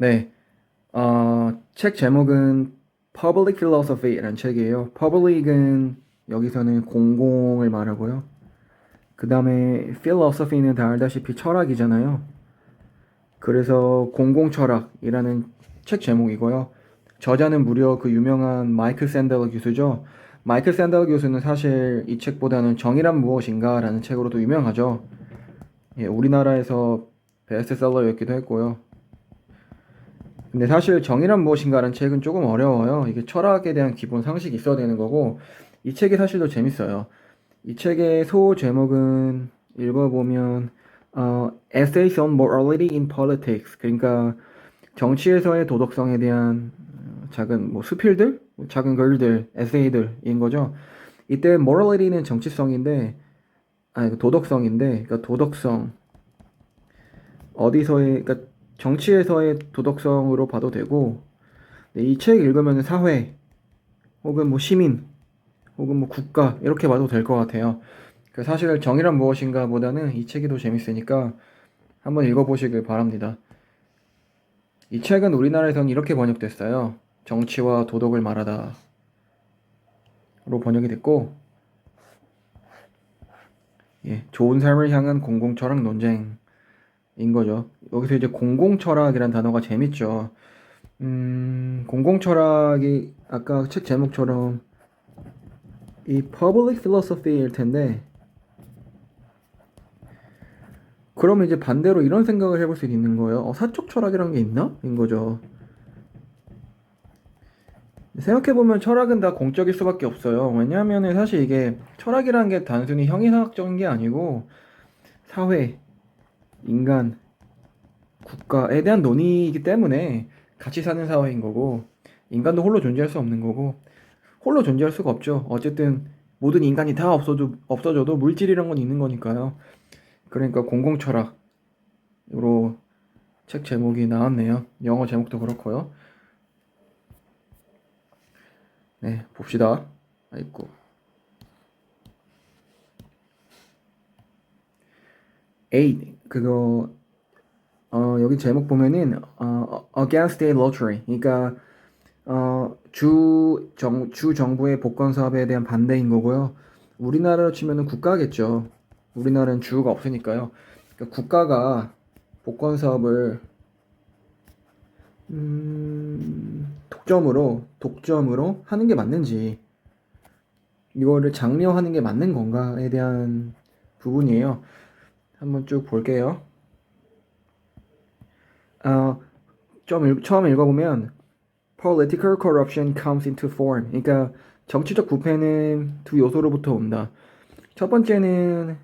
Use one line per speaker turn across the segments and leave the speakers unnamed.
네, 책 제목은 Public Philosophy라는 책이에요. Public은 여기서는 공공을 말하고요. 그 다음에 Philosophy는 다 알다시피 철학이잖아요. 그래서 공공철학이라는 책 제목이고요. 저자는 무려 그 유명한 마이클 샌델러 교수죠. 마이클 샌델러 교수는 사실 이 책보다는 정의란 무엇인가라는 책으로도 유명하죠. 예, 우리나라에서 베스트셀러였기도 했고요. 근데 사실 정의란 무엇인가라는 책은 조금 어려워요. 이게 철학에 대한 기본 상식이 있어야 되는 거고, 이 책이 사실 더 재밌어요. 이 책의 소 제목은 읽어보면, Essays on Morality in Politics. 그러니까 정치에서의 도덕성에 대한 작은 뭐 수필들? 작은 글들, 에세이들인 거죠. 이때 morality는 정치성인데, 아니, 도덕성인데, 그러니까 도덕성, 어디서의, 그러니까 정치에서의 도덕성으로 봐도 되고, 이 책 읽으면 사회, 혹은 뭐 시민, 혹은 뭐 국가, 이렇게 봐도 될 것 같아요. 사실 정의란 무엇인가 보다는 이 책이 더 재밌으니까 한번 읽어보시길 바랍니다. 이 책은 우리나라에서는 이렇게 번역됐어요. 정치와 도덕을 말하다로 번역이 됐고, 예, 좋은 삶을 향한 공공철학 논쟁인 거죠. 여기서 이제 공공철학이란 단어가 재밌죠. 공공철학이 아까 책 제목처럼 이 public philosophy일 텐데, 그러면 이제 반대로 이런 생각을 해볼 수 있는 거예요. 사적 철학이란 게 있나? 인 거죠. 생각해보면 철학은 다 공적일 수밖에 없어요. 왜냐하면 사실 이게 철학이라는 게 단순히 형이상학적인 게 아니고 사회, 인간, 국가에 대한 논의이기 때문에 같이 사는 사회인 거고, 인간도 홀로 존재할 수 없는 거고, 홀로 존재할 수가 없죠. 어쨌든 모든 인간이 다 없어져도 물질이란 건 있는 거니까요. 그러니까 공공철학으로 책 제목이 나왔네요. 영어 제목도 그렇고요. 네, 봅시다. 아이고. A 그거 여기 제목 보면은 Against a Lottery. 그러니까 주 정부의 복권 사업에 대한 반대인 거고요. 우리나라로 치면은 국가겠죠. 우리나라는 주가 없으니까요. 그러니까 국가가 복권 사업을 독점으로 하는 게 맞는지, 이거를 장려하는 게 맞는 건가에 대한 부분이에요. 한번 쭉 볼게요. 처음 읽어보면 Political corruption comes into form. 그러니까 정치적 부패는 두 요소로부터 온다. 첫 번째는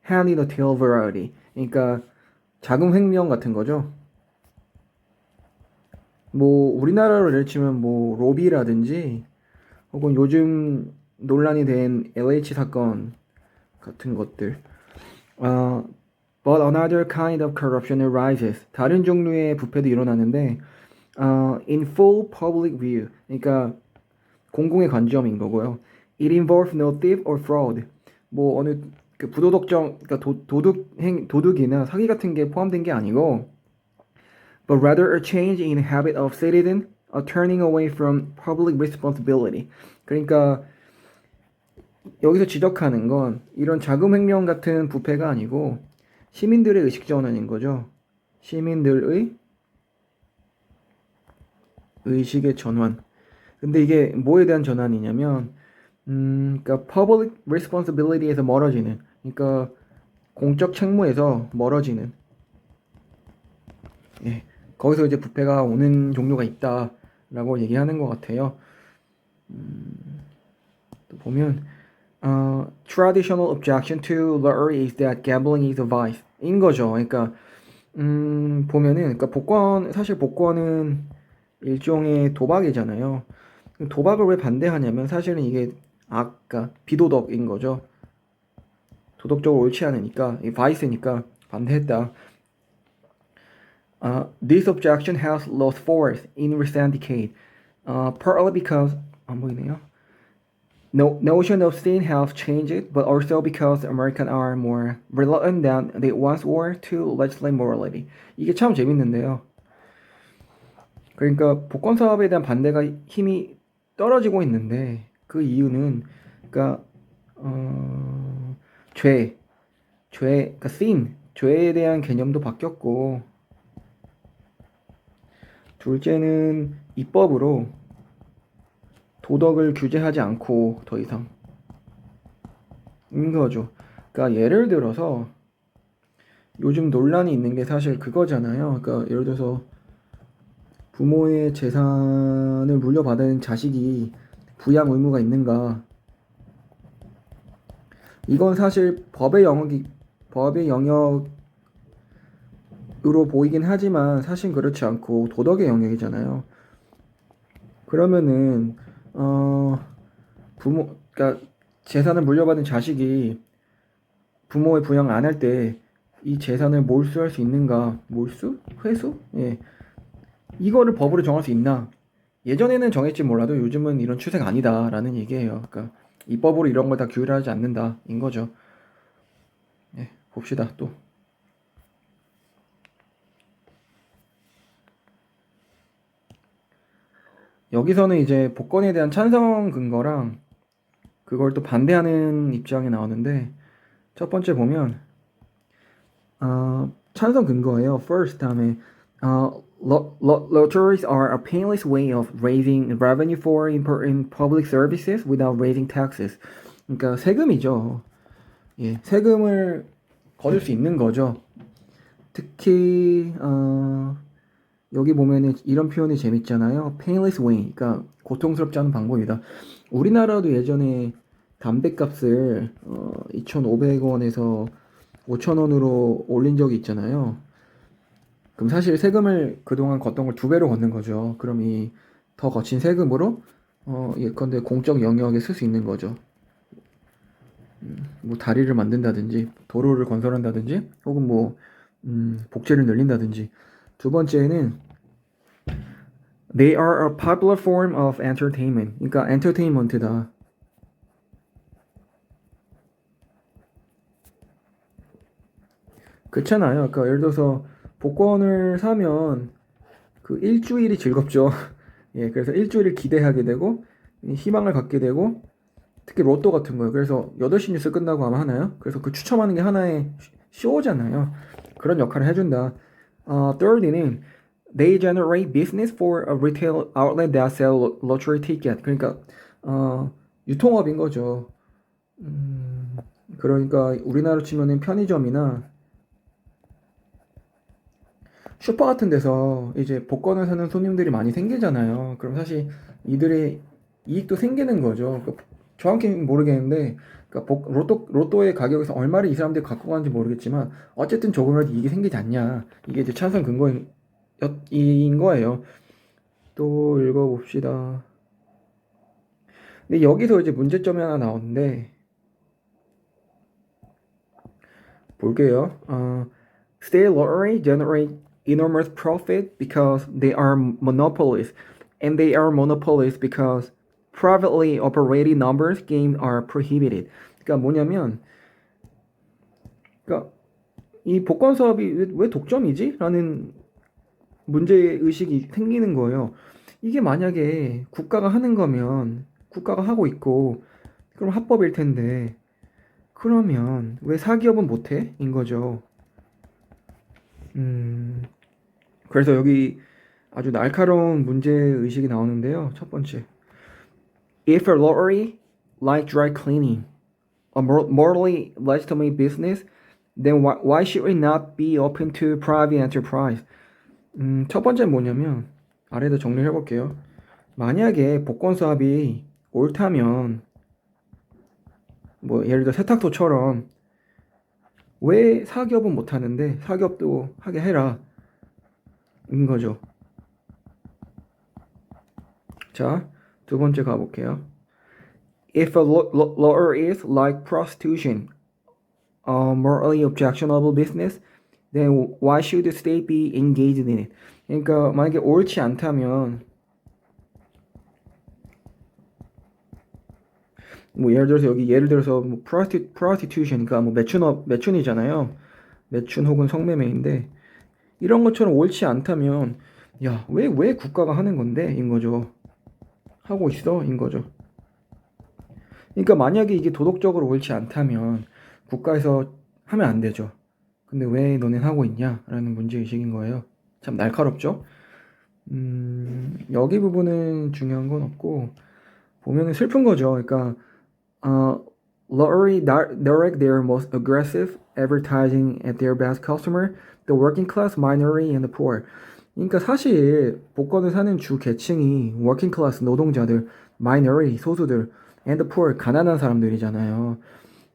hand in the tail variety. 그러니까 자금 횡령 같은 거죠. 뭐 우리나라로 예를 치면 뭐 로비라든지 혹은 요즘 논란이 된 LH 사건 같은 것들. But another kind of corruption arises. 다른 종류의 부패도 일어나는데 in full public view. 그러니까 공공의 관점인 거고요. It involves no thief or fraud. 뭐 어느 그 부도덕정, 그러니까 도둑이나 사기 같은 게 포함된 게 아니고, but rather a change in habit of citizen, a turning away from public responsibility. 그러니까 여기서 지적하는 건 이런 자금 횡령 같은 부패가 아니고 시민들의 의식 전환인 거죠. 시민들의 의식의 전환. 근데 이게 뭐에 대한 전환이냐면, 그러니까 public responsibility에서 멀어지는, 그러니까 공적 책무에서 멀어지는, 예, 거기서 이제 부패가 오는 종류가 있다라고 얘기하는 것 같아요. 또 보면, traditional objection to lottery is that gambling is a vice. 인 거죠. 그러니까, 보면은, 그러니까 사실 복권은 일종의 도박이잖아요. 도박을 왜 반대하냐면 사실은 이게 아까 비도덕인 거죠. 도덕적으로 옳지 않으니까, 이 바이스니까 반대했다. This objection has lost force in recent decade, partly because 안 보이네요. Notion of sin has changed, but also because Americans are more reluctant than they once were to legislate morality. 이게 참 재밌는데요. 그러니까 복권 사업에 대한 반대가 힘이 떨어지고 있는데 그 이유는 그러니까 어, 죄, 그러니까 sin, 죄에 대한 개념도 바뀌었고 둘째는 입법으로 도덕을 규제하지 않고 더 이상 인 거죠. 그러니까 예를 들어서 요즘 논란이 있는 게 사실 그거잖아요. 그러니까 예를 들어서 부모의 재산을 물려받은 자식이 부양 의무가 있는가? 이건 사실 법의 영역으로 보이긴 하지만 사실 그렇지 않고 도덕의 영역이잖아요. 그러면은 그러니까 재산을 물려받은 자식이 부모의 부양 안 할 때 이 재산을 몰수할 수 있는가? 몰수? 회수? 예. 이거를 법으로 정할 수 있나? 예전에는 정했지 몰라도 요즘은 이런 추세가 아니다라는 얘기예요. 그러니까 입법으로 이런 걸 다 규율하지 않는다인 거죠. 예, 봅시다 또. 여기서는 이제 복권에 대한 찬성 근거랑 그걸 또 반대하는 입장이 나오는데 첫 번째 보면 찬성 근거예요. First 다음에 lotteries are a painless way of raising revenue for important public services without raising taxes. 그러니까 세금이죠. 예, 세금을 거둘 수 있는 거죠. 특히 여기 보면은 이런 표현이 재밌잖아요. painless way, 그러니까 고통스럽지 않은 방법이다. 우리나라도 예전에 담배값을 2,500원에서 5,000원으로 올린 적이 있잖아요. 그럼 사실 세금을 그동안 걷던 걸 두 배로 걷는 거죠. 그럼 이 더 거친 세금으로 예컨대 공적 영역에 쓸 수 있는 거죠. 뭐 다리를 만든다든지 도로를 건설한다든지 혹은 뭐 복지를 늘린다든지. 두 번째는 they are a popular form of entertainment. 그러니까 엔터테인먼트다. 그렇잖아요. 그러니까 예를 들어서 복권을 사면 그 일주일이 즐겁죠. 예, 그래서 일주일을 기대하게 되고 희망을 갖게 되고 특히 로또 같은 거요. 그래서 8시 뉴스 끝나고 아마 하나요? 그래서 그 추첨하는 게 하나의 쇼잖아요. 그런 역할을 해준다. third는 they generate business for a retail outlet that sell lottery ticket. 그러니까 유통업인 거죠. 그러니까 우리나라로 치면은 편의점이나 슈퍼 같은 데서 이제 복권을 사는 손님들이 많이 생기잖아요. 그럼 사실 이들의 이익도 생기는 거죠. 그러니까 정확히는 모르겠는데, 그러니까 로또의 가격에서 얼마를 이 사람들이 갖고 가는지 모르겠지만, 어쨌든 조금이라도 이익이 생기지 않냐. 이게 이제 찬성 근거인 거예요. 또 읽어봅시다. 근데 여기서 이제 문제점이 하나 나오는데, 볼게요. State lottery generate enormous profit because they are monopolies, and they are monopolies because privately operated numbers games are prohibited. 그러니까 뭐냐면, 그러니까 이 복권 사업이 왜 독점이지? 라는 문제 의식이 생기는 거예요. 이게 만약에 국가가 하는 거면 국가가 하고 있고 그럼 합법일 텐데 그러면 왜 사기업은 못해? 인 거죠. 그래서 여기 아주 날카로운 문제 의식이 나오는데요. 첫 번째, if a lottery like dry cleaning, a morally legitimate business, then why should it not be open to private enterprise? 첫 번째는 뭐냐면 아래다 정리를 해볼게요. 만약에 복권 사업이 옳다면 뭐 예를 들어 세탁소처럼 왜 사기업은 못하는데 사기업도 하게 해라 인 거죠. 자, 두 번째 가볼게요. If a lottery is like prostitution, a morally objectionable business, then why should the state be engaged in it? 그러니까 만약에 옳지 않다면 뭐 예를 들어서 뭐 prostitution, 그러니까 뭐 매춘이잖아요. 매춘 혹은 성매매인데 이런 것처럼 옳지 않다면 야, 왜 국가가 하는 건데? 인 거죠. 하고 있어? 인 거죠. 그러니까 만약에 이게 도덕적으로 옳지 않다면 국가에서 하면 안 되죠. 근데 왜 너넨 하고 있냐? 라는 문제의식인 거예요. 참 날카롭죠? 여기 부분은 중요한 건 없고, 보면은 슬픈 거죠. 그러니까, Lottery direct their most aggressive advertising at their best customer, the working class, minority, and the poor. 그러니까 사실 복권을 사는 주 계층이 working class 노동자들, minority 소수들, and the poor 가난한 사람들이잖아요.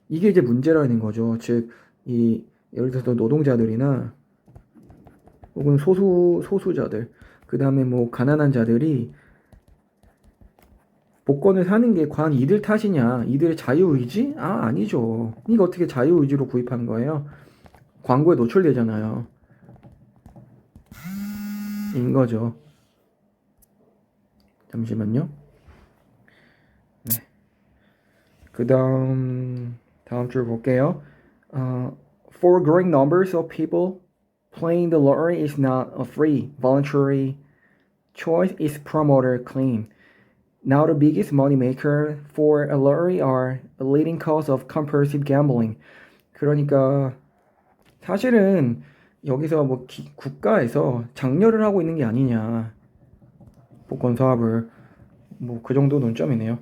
이게 이제 문제라는 거죠. 즉, 이 예를 들어서 노동자들이나 혹은 소수자들, 그 다음에 뭐 가난한 자들이 복권을 사는 게 과연 이들 탓이냐? 이들의 자유의지? 아니죠. 이거 어떻게 자유의지로 구입한 거예요? 광고에 노출되잖아요. 인 거죠. 잠시만요. 네. 다음 줄 볼게요. For growing numbers of people, playing the lottery is not a free, voluntary choice, is promoter claim. Now the biggest moneymaker for a lottery are a leading cause of compulsive gambling. 그러니까 사실은 여기서 뭐 국가에서 장려를 하고 있는 게 아니냐. 복권 사업을 뭐 그 정도 논점이네요.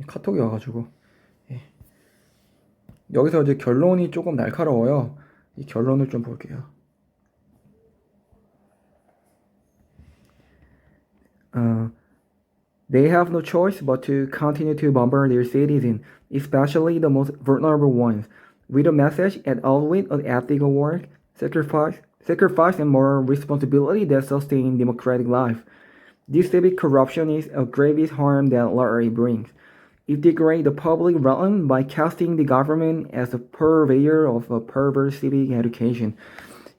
카톡이 와가지고 예. 여기서 이제 결론이 조금 날카로워요. 이 결론을 좀 볼게요. They have no choice but to continue to bombard their citizens, especially the most vulnerable ones, with a message at outwit of ethical work, sacrifice and moral responsibility that sustain democratic life. This civic corruption is a gravest harm that lottery brings. It degrades the public realm by casting the government as a purveyor of a perverse civic education.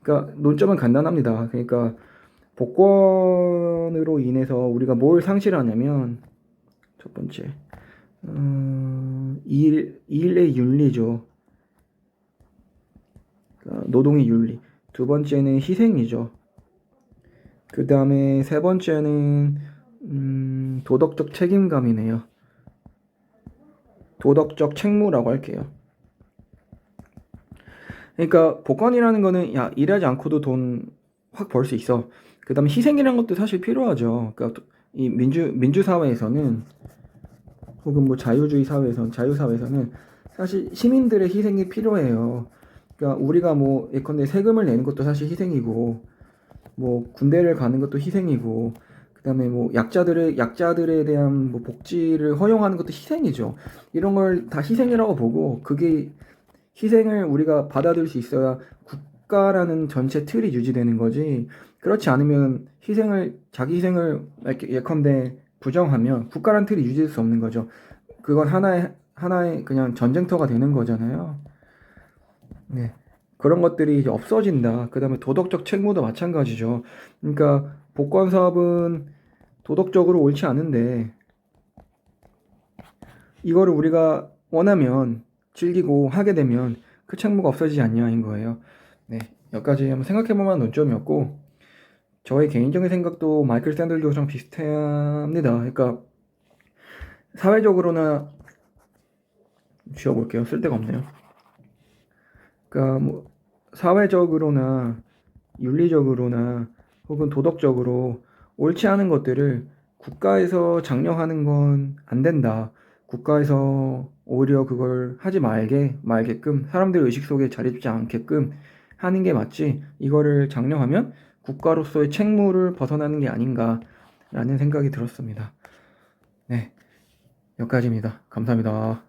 그러니까 논점은 간단합니다. 그러니까 복권으로 인해서 우리가 뭘 상실하냐면 첫 번째 일의 윤리죠. 그러니까 노동의 윤리. 두 번째는 희생이죠. 그 다음에 세 번째는 도덕적 책임감이네요. 도덕적 책무라고 할게요. 그러니까 복권이라는 거는 야 일하지 않고도 돈 확 벌 수 있어. 그 다음에 희생이라는 것도 사실 필요하죠. 그러니까 이 민주 사회에서는 혹은 뭐 자유사회에서는 사실 시민들의 희생이 필요해요. 그러니까 우리가 뭐 예컨대 세금을 내는 것도 사실 희생이고, 뭐 군대를 가는 것도 희생이고, 그다음에 뭐 약자들에 대한 뭐 복지를 허용하는 것도 희생이죠. 이런 걸 다 희생이라고 보고, 그게 희생을 우리가 받아들일 수 있어야 국가라는 전체 틀이 유지되는 거지. 그렇지 않으면 자기 희생을 예컨대 부정하면 국가라는 틀이 유지될 수 없는 거죠. 그건 하나의 그냥 전쟁터가 되는 거잖아요. 네. 그런 것들이 이제 없어진다. 그 다음에 도덕적 책무도 마찬가지죠. 그러니까 복권 사업은 도덕적으로 옳지 않은데 이거를 우리가 원하면 즐기고 하게 되면 그 책무가 없어지지 않냐인 거예요. 네. 여기까지 한번 생각해볼 만한 논점이었고, 저의 개인적인 생각도 마이클 샌들 교수랑 비슷합니다. 그러니까 사회적으로나 지워볼게요. 쓸데가 없네요. 그러니까 뭐 사회적으로나 윤리적으로나 혹은 도덕적으로 옳지 않은 것들을 국가에서 장려하는 건 안 된다. 국가에서 오히려 그걸 하지 말게끔 사람들 의식 속에 자리 잡지 않게끔 하는 게 맞지, 이거를 장려하면 국가로서의 책무를 벗어나는 게 아닌가라는 생각이 들었습니다. 네, 여기까지입니다. 감사합니다.